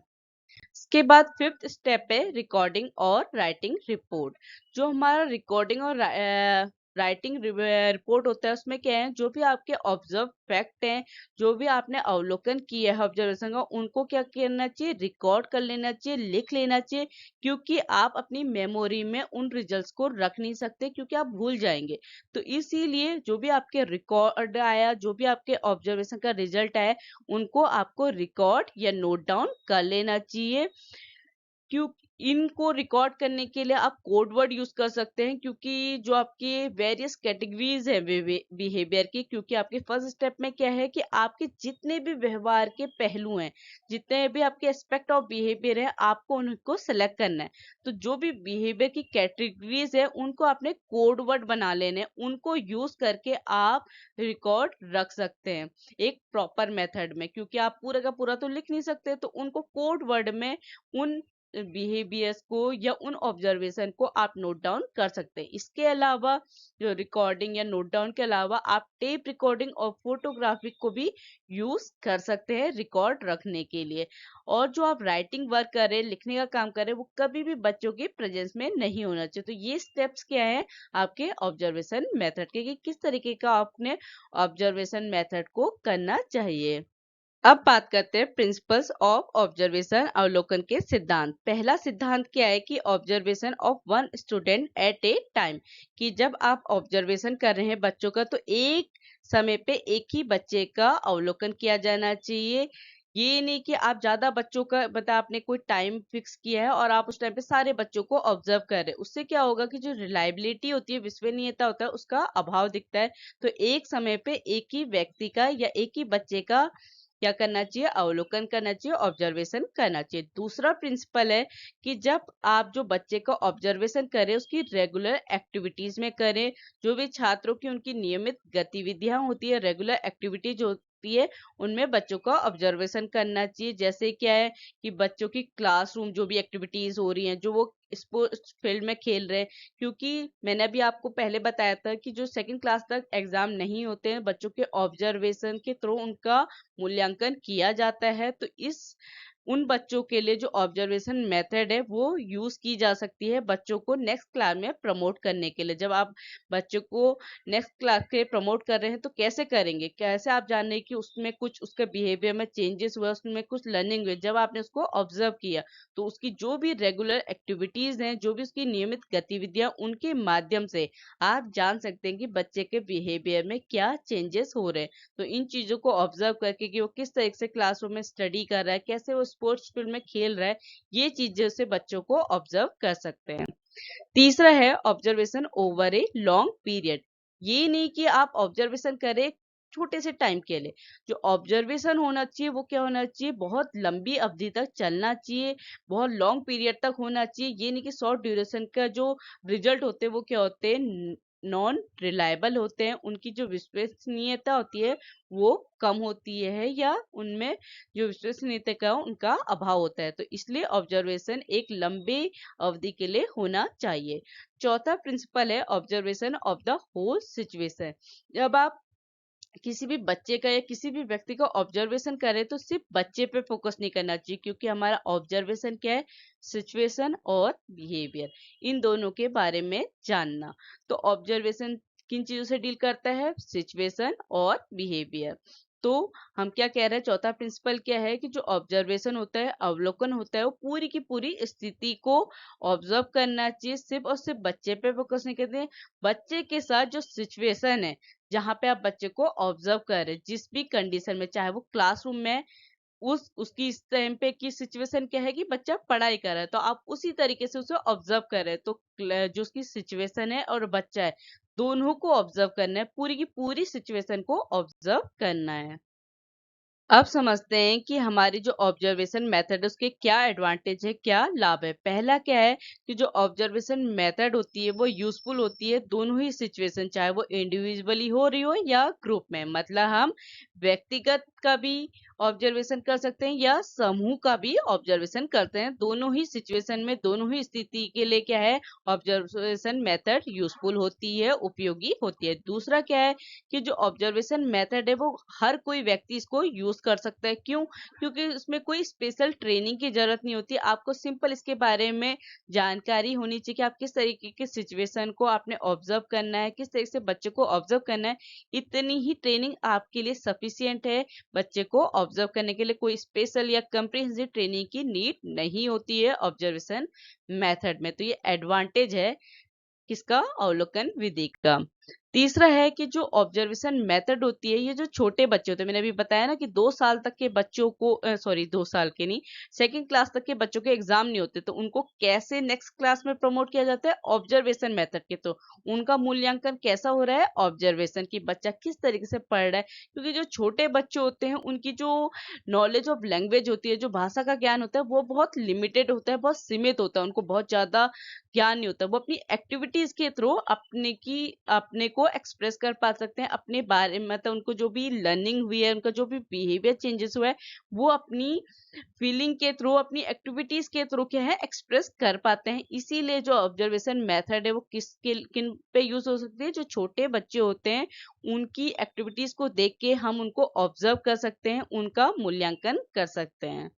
इसके बाद फिफ्थ स्टेप है रिकॉर्डिंग और राइटिंग रिपोर्ट। जो हमारा रिकॉर्डिंग और राइटिंग रिपोर्ट होता है, उसमें क्या है, जो भी आपके ऑब्जर्व फैक्ट हैं, जो भी आपने अवलोकन किया है ऑब्जर्वेशन का, उनको क्या करना चाहिए, रिकॉर्ड कर लेना चाहिए, लिख लेना चाहिए। क्योंकि आप अपनी मेमोरी में उन रिजल्ट्स को रख नहीं सकते, क्योंकि आप भूल जाएंगे। तो इसीलिए जो भी आपके रिकॉर्ड आया, जो भी आपके ऑब्जर्वेशन का रिजल्ट आया, उनको आपको रिकॉर्ड या नोट डाउन कर लेना चाहिए। क्यों, इनको रिकॉर्ड करने के लिए आप कोड वर्ड यूज कर सकते हैं, क्योंकि जो आपके वेरियस कैटेगरीज है बिहेवियर की, क्योंकि आपके फर्स्ट स्टेप में क्या है कि आपके जितने भी व्यवहार के पहलू हैं, जितने भी आपके एस्पेक्ट ऑफ बिहेवियर है, आपको उनको सेलेक्ट करना है। तो जो भी बिहेवियर की कैटेगरीज है, उनको आपने कोड वर्ड बना लेने हैं, उनको यूज करके आप रिकॉर्ड रख सकते हैं एक प्रॉपर मेथड में। क्योंकि आप पूरा का पूरा तो लिख नहीं सकते, तो उनको कोड वर्ड में उन बिहेवियर्स को या उन ऑब्जर्वेशन को आप नोट डाउन कर सकते हैं। इसके अलावा जो रिकॉर्डिंग या नोट डाउन के अलावा आप टेप रिकॉर्डिंग और फोटोग्राफी को भी यूज कर सकते हैं रिकॉर्ड रखने के लिए। और जो आप राइटिंग वर्क कर रहे हैं, लिखने का काम कर रहे हैं, वो कभी भी बच्चों के प्रेजेंस में नहीं होना चाहिए। तो ये स्टेप्स क्या है आपके ऑब्जर्वेशन मेथड के, कि किस तरीके का आपने ऑब्जर्वेशन मेथड को करना चाहिए। अब बात करते हैं प्रिंसिपल्स ऑफ ऑब्जर्वेशन, अवलोकन के सिद्धांत। पहला सिद्धांत क्या है कि observation of one student at A time, कि जब आप ऑब्जर्वेशन कर रहे हैं बच्चों का, तो एक समय पे एक ही बच्चे का अवलोकन किया जाना चाहिए। ये नहीं कि आप ज्यादा बच्चों का, बता आपने कोई टाइम फिक्स किया है और आप उस टाइम पे सारे बच्चों को ऑब्जर्व कर रहे हैं, उससे क्या होगा कि जो रिलायबिलिटी होती है, विश्वसनीयता होता है, उसका अभाव दिखता है। तो एक समय पे एक ही व्यक्ति का या एक ही बच्चे का क्या करना चाहिए, अवलोकन करना चाहिए, ऑब्जर्वेशन करना चाहिए। दूसरा प्रिंसिपल है कि जब आप जो बच्चे का ऑब्जर्वेशन करें, उसकी रेगुलर एक्टिविटीज में करें। जो भी छात्रों की उनकी नियमित गतिविधियां होती है, रेगुलर एक्टिविटी जो होती है, उनमें बच्चों का ऑब्जर्वेशन करना चाहिए। जैसे क्या है कि बच्चों की क्लासरूम जो भी एक्टिविटीज हो रही हैं, जो वो स्पोर्ट्स फील्ड में खेल रहे हैं। क्योंकि मैंने अभी आपको पहले बताया था कि जो सेकंड क्लास तक एग्जाम नहीं होते हैं, बच्चों के ऑब्जर्वेशन के थ्रू उनका मूल्यांकन किया जाता है। तो इस उन बच्चों के लिए जो ऑब्जर्वेशन मेथड है वो यूज की जा सकती है बच्चों को नेक्स्ट क्लास में प्रमोट करने के लिए। जब आप बच्चों को नेक्स्ट क्लास के प्रमोट कर रहे हैं, तो कैसे करेंगे, कैसे आप जान रहे हैं कि उसमें कुछ उसके बिहेवियर में चेंजेस हुआ, उसमें कुछ लर्निंग हुई। जब आपने उसको ऑब्जर्व किया, तो उसकी जो भी रेगुलर एक्टिविटी एक्टिविटीज हैं, जो भी उसकी नियमित गतिविधियां, उनके माध्यम से आप जान सकते हैं कि बच्चे के बिहेवियर में क्या चेंजेस हो रहे हैं। तो इन चीजों को ऑब्जर्व करके कि वो किस तरीके से क्लासरूम में स्टडी कर रहा है, कैसे वो स्पोर्ट्स फील्ड में खेल रहा है, ये चीजें से बच्चों को ऑब्जर्व कर सकते हैं। तीसरा है observation over a long period. ये नहीं कि आप ऑब्जर्वेशन करें छोटे से टाइम के लिए। जो ऑब्जर्वेशन होना चाहिए वो क्या होना चाहिए, बहुत लंबी अवधि तक चलना चाहिए, बहुत लॉन्ग पीरियड तक होना चाहिए। ये नहीं कि शॉर्ट ड्यूरेशन का जो रिजल्ट होते हैं वो क्या होते हैं, नॉन रिलायबल होते हैं, उनकी जो विश्वसनीयता होती है वो कम होती है, या उनमें जो विश्वसनीयता का उनका अभाव होता है। तो इसलिए ऑब्जर्वेशन एक लंबे अवधि के लिए होना चाहिए। चौथा प्रिंसिपल है observation of the whole situation. जब आप किसी भी बच्चे का या किसी भी व्यक्ति का ऑब्जर्वेशन करें तो सिर्फ बच्चे पे फोकस नहीं करना चाहिए, क्योंकि हमारा ऑब्जर्वेशन क्या है, सिचुएशन और बिहेवियर, इन दोनों के बारे में जानना। तो ऑब्जर्वेशन किन चीजों से डील करता है, सिचुएशन और बिहेवियर। तो हम क्या कह रहे हैं, चौथा प्रिंसिपल क्या है कि जो ऑब्जर्वेशन होता है, अवलोकन होता है, वो पूरी की पूरी स्थिति को ऑब्जर्व करना चाहिए, सिर्फ और सिर्फ बच्चे पे फोकस नहीं करते हैं। बच्चे के साथ जो सिचुएशन है, जहाँ पे आप बच्चे को ऑब्जर्व कर रहे हैं, जिस भी कंडीशन में, चाहे वो क्लासरूम में उसकी इस टाइम पे की सिचुएशन क्या है कि बच्चा पढ़ाई कर रहा है, तो आप उसी तरीके से उसे ऑब्जर्व कर रहे हैं। तो जो उसकी सिचुएशन है और बच्चा है, दोनों को ऑब्जर्व करना है, पूरी की पूरी सिचुएशन को ऑब्जर्व करना है। अब समझते हैं कि हमारी जो ऑब्जर्वेशन मेथड है उसके क्या एडवांटेज है, क्या लाभ है। पहला क्या है कि जो ऑब्जर्वेशन मेथड होती है वो यूजफुल होती है दोनों ही सिचुएशन, चाहे वो इंडिविजुअली हो रही हो या ग्रुप में। मतलब हम व्यक्तिगत का भी ऑब्जर्वेशन कर सकते हैं या समूह का भी ऑब्जर्वेशन करते हैं। दोनों ही सिचुएशन में, दोनों ही स्थिति के लिए क्या है, ऑब्जर्वेशन मेथड यूजफुल होती है, उपयोगी होती है। दूसरा क्या है कि जो ऑब्जर्वेशन मेथड है वो हर कोई व्यक्ति इसको यूज कर सकता है। क्यों? क्योंकि उसमें कोई स्पेशल ट्रेनिंग की जरूरत नहीं होती। आपको सिंपल इसके बारे में जानकारी होनी चाहिए कि आप किस तरीके के सिचुएशन को आपने ऑब्जर्व करना है, किस तरीके से बच्चे को ऑब्जर्व करना है। इतनी ही ट्रेनिंग आपके लिए सफिशियंट है। बच्चे को ऑब्जर्व करने के लिए कोई स्पेशल या कंप्रिहेंसिव ट्रेनिंग की नीड नहीं होती है ऑब्जर्वेशन मेथड में। तो ये एडवांटेज है किसका, अवलोकन विधि का। तीसरा है कि जो ऑब्जर्वेशन मेथड होती है, ये जो छोटे बच्चे होते हैं, मैंने अभी बताया ना कि 2 साल तक के बच्चों को, सॉरी 2 साल के नहीं, सेकंड क्लास तक के बच्चों के एग्जाम नहीं होते, तो उनको कैसे नेक्स्ट क्लास में प्रमोट किया जाता है, ऑब्जर्वेशन मेथड के। तो उनका मूल्यांकन कैसा हो रहा है, ऑब्जर्वेशन की, बच्चा किस तरीके से पढ़ रहा है। क्योंकि जो छोटे बच्चे होते हैं उनकी जो नॉलेज ऑफ लैंग्वेज होती है, जो भाषा का ज्ञान होता है, वो बहुत लिमिटेड होता है, बहुत सीमित होता है, उनको बहुत ज्यादा ज्ञान नहीं होता। वो अपनी एक्टिविटीज के थ्रू अपने को एक्सप्रेस कर पा सकते हैं, अपने बारे में, मतलब उनको जो भी लर्निंग हुई है, उनका जो भी बिहेवियर चेंजेस हुआ है, वो अपनी फीलिंग के थ्रू, अपनी एक्टिविटीज के थ्रू क्या है, एक्सप्रेस कर पाते हैं। इसीलिए जो ऑब्जर्वेशन मेथड है वो किन पे यूज हो सकती है, जो छोटे बच्चे होते हैं उनकी एक्टिविटीज को देख के हम उनको ऑब्जर्व कर सकते हैं, उनका मूल्यांकन कर सकते हैं।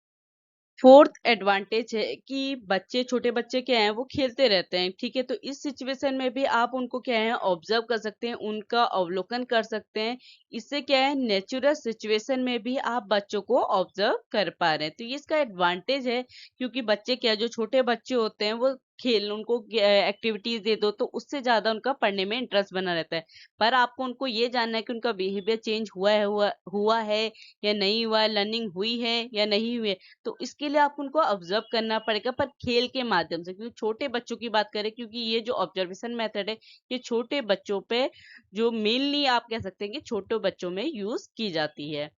फोर्थ एडवांटेज है कि बच्चे, छोटे बच्चे क्या हैं, वो खेलते रहते हैं, ठीक है। तो इस सिचुएशन में भी आप उनको क्या है, ऑब्जर्व कर सकते हैं, उनका अवलोकन कर सकते हैं। इससे क्या है, नेचुरल सिचुएशन में भी आप बच्चों को ऑब्जर्व कर पा रहे हैं। तो ये इसका एडवांटेज है, क्योंकि बच्चे क्या, जो छोटे बच्चे होते हैं वो खेल, उनको एक्टिविटीज दे दो तो उससे ज्यादा उनका पढ़ने में इंटरेस्ट बना रहता है। पर आपको उनको ये जानना है कि उनका बिहेवियर चेंज हुआ है या नहीं हुआ है, लर्निंग हुई है या नहीं हुई है। तो इसके लिए आपको उनको ऑब्जर्व करना पड़ेगा, पर खेल के माध्यम से। क्योंकि छोटे बच्चों की बात करें, क्योंकि ये जो ऑब्जर्वेशन मेथड है ये छोटे बच्चों पे, जो मेनली आप कह सकते हैं कि छोटे बच्चों में यूज की जाती है।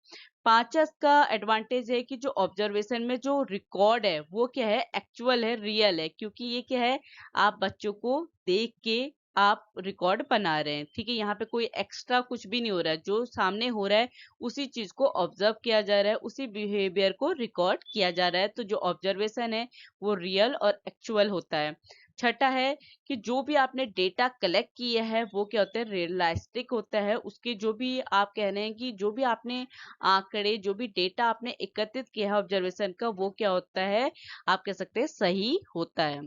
पांचवा का एडवांटेज है कि जो ऑब्जर्वेशन में जो रिकॉर्ड है वो क्या है, एक्चुअल है, रियल है। क्योंकि ये क्या है, आप बच्चों को देख के आप रिकॉर्ड बना रहे हैं, ठीक है। यहाँ पे कोई एक्स्ट्रा कुछ भी नहीं हो रहा है, जो सामने हो रहा है उसी चीज को ऑब्जर्व किया जा रहा है, उसी बिहेवियर को रिकॉर्ड किया जा रहा है। तो जो ऑब्जर्वेशन है वो रियल और एक्चुअल होता है। छठा है कि जो भी आपने डेटा कलेक्ट किया है वो क्या होता है, रियलिस्टिक होता है। उसके जो भी आप कह रहे हैं कि जो भी आपने आंकड़े, जो भी डेटा आपने एकत्रित किया है ऑब्जर्वेशन का, वो क्या होता है, आप कह सकते हैं सही होता है।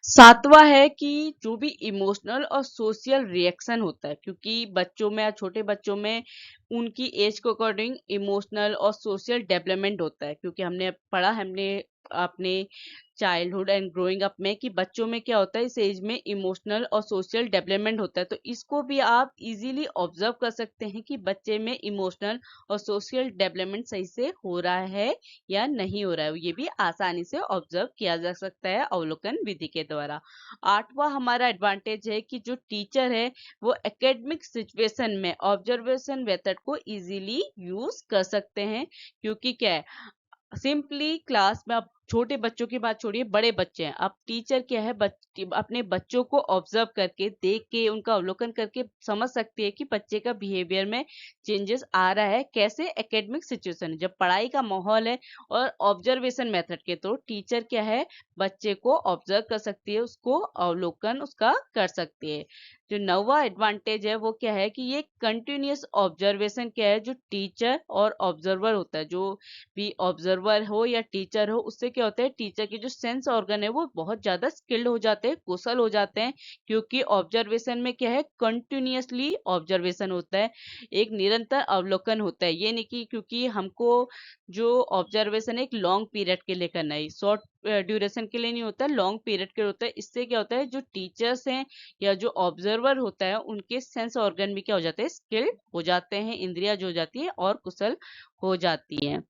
सातवां है कि जो भी इमोशनल और सोशल रिएक्शन होता है, क्योंकि बच्चों में या छोटे बच्चों में उनकी एज के अकॉर्डिंग इमोशनल और सोशल डेवलपमेंट होता है। क्योंकि हमने पढ़ा, हमने अपने चाइल्डहुड एंड ग्रोइंग अप में कि बच्चों में क्या होता है, इस एज में इमोशनल और सोशल डेवलपमेंट होता है। तो इसको भी आप इजीली ऑब्जर्व कर सकते हैं कि बच्चे में इमोशनल और सोशल डेवलपमेंट सही से हो रहा है या नहीं हो रहा है। ये भी आसानी से ऑब्जर्व किया जा सकता है अवलोकन विधि के द्वारा। आठवां हमारा एडवांटेज है कि जो टीचर है वो एकेडमिक सिचुएशन में ऑब्जर्वेशन मेथड को इजीली यूज कर सकते हैं, क्योंकि क्या है, सिंपली क्लास में, आप छोटे बच्चों की बात छोड़िए, बड़े बच्चे हैं, अब टीचर क्या है, अपने बच्चों को ऑब्जर्व करके, देख के, उनका अवलोकन करके समझ सकती है कि बच्चे का बिहेवियर में चेंजेस आ रहा है। कैसे? एकेडमिक सिचुएशन, जब पढ़ाई का माहौल है और ऑब्जर्वेशन मेथड के तो टीचर क्या है, बच्चे को ऑब्जर्व कर सकती है, उसको अवलोकन उसका कर सकती है। जो नौवा एडवांटेज है वो क्या है कि ये कंटिन्यूअस ऑब्जर्वेशन क्या है, जो टीचर और ऑब्जर्वर होता है, जो भी ऑब्जर्वर हो या टीचर हो, उससे क्या होता है, टीचर के जो सेंस ऑर्गन है वो बहुत ज्यादा स्किल्ड हो जाते हैं, कुशल हो जाते हैं, क्योंकि ऑब्जर्वेशन में क्या है, कंटिन्यूअसली ऑब्जर्वेशन होता है, एक निरंतर अवलोकन होता है। ये नहीं कि क्योंकि हमको जो ऑब्जर्वेशन है एक लॉन्ग पीरियड के लिए करना है, शॉर्ट ड्यूरेशन के लिए नहीं होता, लॉन्ग पीरियड के लिए होता है। इससे क्या होता है, जो टीचर्स हैं या जो ऑब्जर्वर होता है, उनके सेंस ऑर्गन भी क्या हो जाते हैं, स्किल्ड हो जाते हैं, इंद्रियां जो हो जाती है और कुशल हो जाती हैं।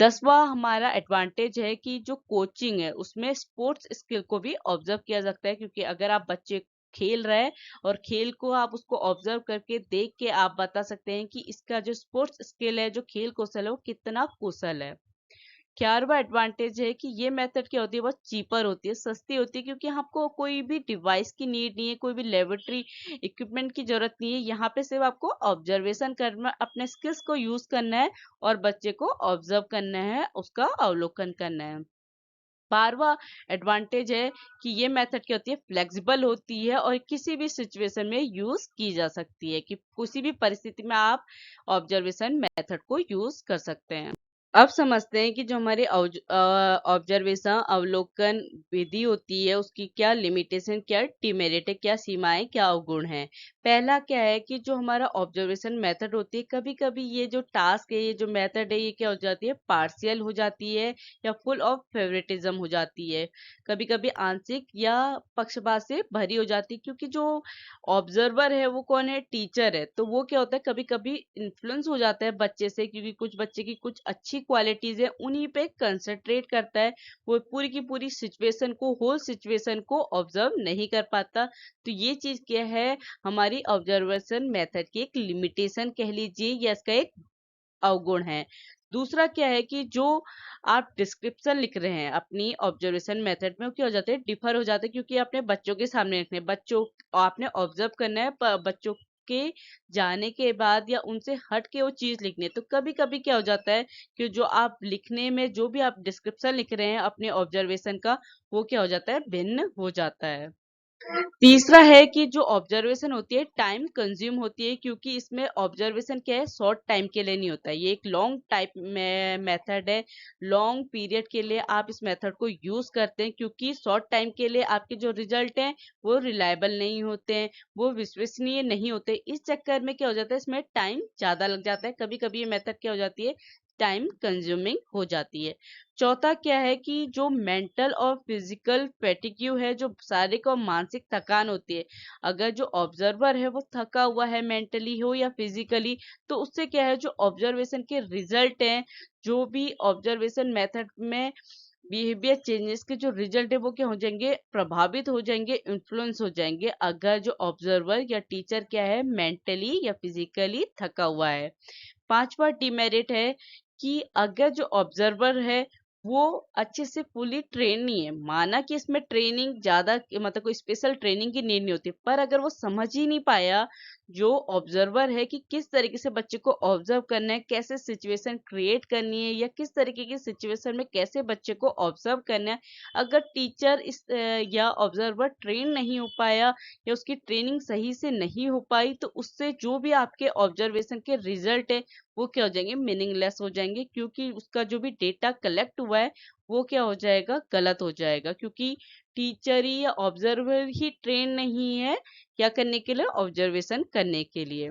10वां हमारा एडवांटेज है कि जो कोचिंग है उसमें स्पोर्ट्स स्किल को भी ऑब्जर्व किया जाता है, क्योंकि अगर आप बच्चे खेल रहे हैं और खेल को आप उसको ऑब्जर्व करके देख के आप बता सकते हैं कि इसका जो स्पोर्ट्स स्किल है, जो खेल कौशल है, वो कितना कुशल है। 11वां एडवांटेज है कि ये मेथड क्या होती है, बहुत चीपर होती है, सस्ती होती है, क्योंकि आपको कोई भी डिवाइस की नीड नहीं है, कोई भी लेबोरेटरी इक्विपमेंट की जरूरत नहीं है। यहाँ पे सिर्फ आपको ऑब्जर्वेशन करना, अपने स्किल्स को यूज करना है और बच्चे को ऑब्जर्व करना है, उसका अवलोकन करना है। 12वां एडवांटेज है कि ये मेथड क्या होती है, फ्लेक्सिबल होती है और किसी भी सिचुएशन में यूज की जा सकती है, कि किसी भी परिस्थिति में आप ऑब्जर्वेशन मेथड को यूज कर सकते हैं। अब समझते हैं कि जो हमारी ऑब्जर्वेशन अवलोकन विधि होती है, उसकी क्या लिमिटेशन, क्या डिमेरिट है, क्या सीमाएं, क्या अवगुण है। पहला क्या है कि जो हमारा ऑब्जर्वेशन मेथड होती है, कभी कभी ये जो टास्क है, ये जो मेथड है, ये क्या हो जाती है, पार्शियल हो जाती है या फुल ऑफ फेवरेटिज्म हो जाती है, कभी कभी आंशिक या पक्षपात से भरी हो जाती है, क्योंकि जो ऑब्जर्वर है वो कौन है, टीचर है, तो वो क्या होता है, कभी कभी इन्फ्लुएंस हो जाता है बच्चे से, क्योंकि कुछ बच्चे की कुछ अच्छी क्वालिटीज है, उन्हीं पे कंसंट्रेट करता है, वो पूरी की पूरी सिचुएशन को, होल सिचुएशन को ऑब्जर्व नहीं कर पाता। तो ये चीज क्या है, हमारी ऑब्जर्वेशन मेथड की एक लिमिटेशन कह लीजिए, या इसका एक अवगुण है। दूसरा क्या है कि जो आप डिस्क्रिप्शन लिख रहे हैं अपनी ऑब्जर्वेशन मेथड में, वो क्या हो जाते हैं, डिफर हो जाते हैं, क्योंकि आपने बच्चों के सामने लिखने हैं, बच्चों आपने ऑब्जर्व करना है, बच्चों के जाने के बाद या उनसे हट के वो चीज लिखनी है। तो कभी कभी क्या हो जाता है कि जो आप लिखने में, जो भी आप डिस्क्रिप्शन लिख रहे हैं अपने ऑब्जर्वेशन का, वो क्या हो जाता है, भिन्न हो जाता है। तीसरा है कि जो ऑब्जर्वेशन होती है टाइम कंज्यूम होती है, क्योंकि इसमें ऑब्जर्वेशन क्या है, शॉर्ट टाइम के लिए नहीं होता है, ये एक लॉन्ग टाइप में मेथड है, लॉन्ग पीरियड के लिए आप इस मेथड को यूज करते हैं, क्योंकि शॉर्ट टाइम के लिए आपके जो रिजल्ट हैं वो रिलायबल नहीं होते हैं, वो विश्वसनीय नहीं होते। इस चक्कर में क्या हो जाता है, इसमें टाइम ज्यादा लग जाता है, कभी कभी ये मेथड क्या हो जाती है, टाइम कंज्यूमिंग हो जाती है। चौथा क्या है कि जो मेंटल और फिजिकल फैटिग्यू है, जो शारीरिक और मानसिक थकान होती है, अगर जो ऑब्जर्वर है वो थका हुआ है, मेंटली हो या फिजिकली, तो उससे क्या है, जो ऑब्जर्वेशन के रिजल्ट हैं, जो भी ऑब्जर्वेशन मेथड में बिहेवियर चेंजेस के जो रिजल्ट है, वो क्या हो जाएंगे, प्रभावित हो जाएंगे, इन्फ्लुएंस हो जाएंगे, अगर जो ऑब्जर्वर या टीचर क्या है, मेंटली या फिजिकली थका हुआ है। पांचवा डिमेरिट है कि अगर जो ऑब्जर्वर है वो अच्छे से फुली ट्रेन नहीं है, माना कि इसमें ट्रेनिंग ज्यादा, मतलब कोई स्पेशल ट्रेनिंग की नीड नहीं होती, पर अगर वो समझ ही नहीं पाया, जो ऑब्जर्वर है, कि किस तरीके से बच्चे को ऑब्जर्व करना है, कैसे सिचुएशन क्रिएट करनी है, या किस तरीके की सिचुएशन में कैसे बच्चे को ऑब्जर्व करना है, अगर टीचर या ऑब्जर्वर ट्रेन नहीं हो पाया या उसकी ट्रेनिंग सही से नहीं हो पाई, तो उससे जो भी आपके ऑब्जर्वेशन के रिजल्ट है वो क्या हो जाएंगे, मीनिंगलेस हो जाएंगे, क्योंकि उसका जो भी डेटा कलेक्ट हुआ है वो क्या हो जाएगा, गलत हो जाएगा, क्योंकि टीचर ही या ऑब्जर्वर ही ट्रेन नहीं है क्या करने के लिए, ऑब्जर्वेशन करने के लिए।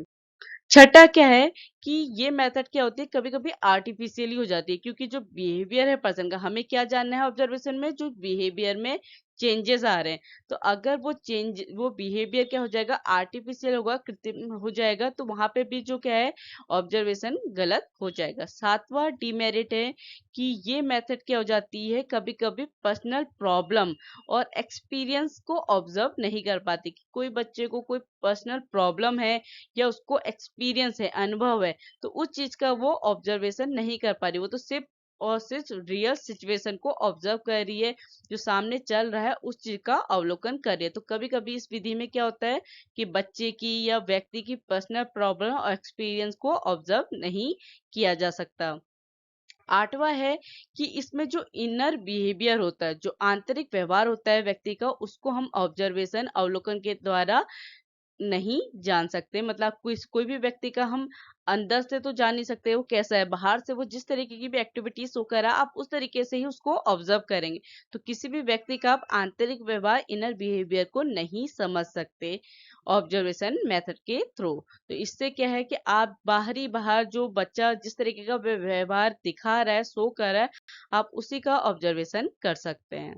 छठा क्या है कि ये मेथड क्या होती है, कभी कभी आर्टिफिशियली हो जाती है, क्योंकि जो बिहेवियर है पर्सन का, हमें क्या जानना है ऑब्जर्वेशन में, जो बिहेवियर में चेंजेस आ रहे हैं, तो अगर वो बिहेवियर क्या हो जाएगा, आर्टिफिशियल होगा, कृत्रिम हो जाएगा, तो वहां पे भी जो क्या है, ऑब्जर्वेशन गलत हो जाएगा। सातवां डीमेरिट है कि ये मेथड क्या हो जाती है, कभी कभी पर्सनल प्रॉब्लम और एक्सपीरियंस को ऑब्जर्व नहीं कर पाती, कि कोई बच्चे को कोई पर्सनल प्रॉब्लम है या उसको एक्सपीरियंस है, अनुभव है, तो उस चीज का वो ऑब्जर्वेशन नहीं कर पा रही, वो तो सिर्फ और सिर्फ रियल सिचुएशन को ऑब्जर्व कर रही है, जो सामने चल रहा है उस चीज का अवलोकन कर रही है। तो कभी कभी इस विधि में क्या होता है कि बच्चे की या व्यक्ति की पर्सनल प्रॉब्लम और एक्सपीरियंस को ऑब्जर्व नहीं किया जा सकता। आठवां है कि इसमें जो इनर बिहेवियर होता है, जो आंतरिक व्यवहार होता है व्यक्ति का, उसको हम ऑब्जर्वेशन अवलोकन के द्वारा नहीं जान सकते। मतलब कोई भी व्यक्ति का हम अंदर से तो जान नहीं सकते वो कैसा है, बाहर से वो जिस तरीके की भी एक्टिविटीज शो कर रहा है, आप उस तरीके से ही उसको ऑब्जर्व करेंगे। तो किसी भी व्यक्ति का आप आंतरिक व्यवहार, इनर बिहेवियर को नहीं समझ सकते ऑब्जर्वेशन मेथड के थ्रू। तो इससे क्या है कि आप बाहर जो बच्चा जिस तरीके का व्यवहार दिखा रहा है, शो कर रहा है, आप उसी का ऑब्जर्वेशन कर सकते हैं।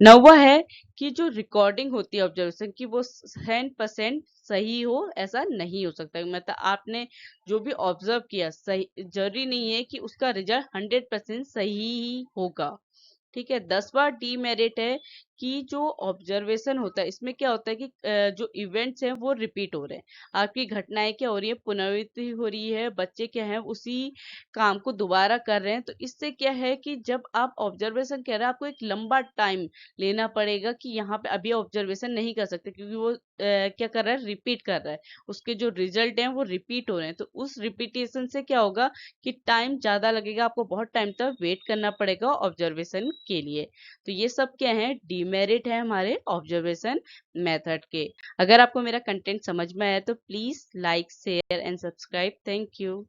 नौवा है कि जो रिकॉर्डिंग होती है ऑब्जर्वेशन की, वो 100% सही हो, ऐसा नहीं हो सकता। मतलब आपने जो भी ऑब्जर्व किया, सही जरूरी नहीं है कि उसका रिजल्ट 100% सही ही होगा। ठीक है। 10वां डीमेरिट है कि जो ऑब्जर्वेशन होता है, इसमें क्या होता है कि जो इवेंट्स हैं वो रिपीट हो रहे हैं, आपकी घटनाएं क्या हो रही है, पुनरावृत्ति हो रही है, बच्चे क्या है उसी काम को दोबारा कर रहे हैं। तो इससे क्या है कि जब आप ऑब्जर्वेशन कर रहे हैं, आपको एक लंबा टाइम लेना पड़ेगा, कि यहाँ पे अभी ऑब्जर्वेशन नहीं कर सकते, क्योंकि वो क्या कर रहा है, रिपीट कर रहा है, उसके जो रिजल्ट हैं वो रिपीट हो रहे हैं। तो उस रिपीटेशन से क्या होगा कि टाइम ज्यादा लगेगा, आपको बहुत टाइम तक वेट करना पड़ेगा ऑब्जर्वेशन के लिए। तो ये सब क्या है, डीमेरिट है हमारे ऑब्जर्वेशन मेथड के। अगर आपको मेरा कंटेंट समझ में आया तो please like, share and subscribe. Thank you.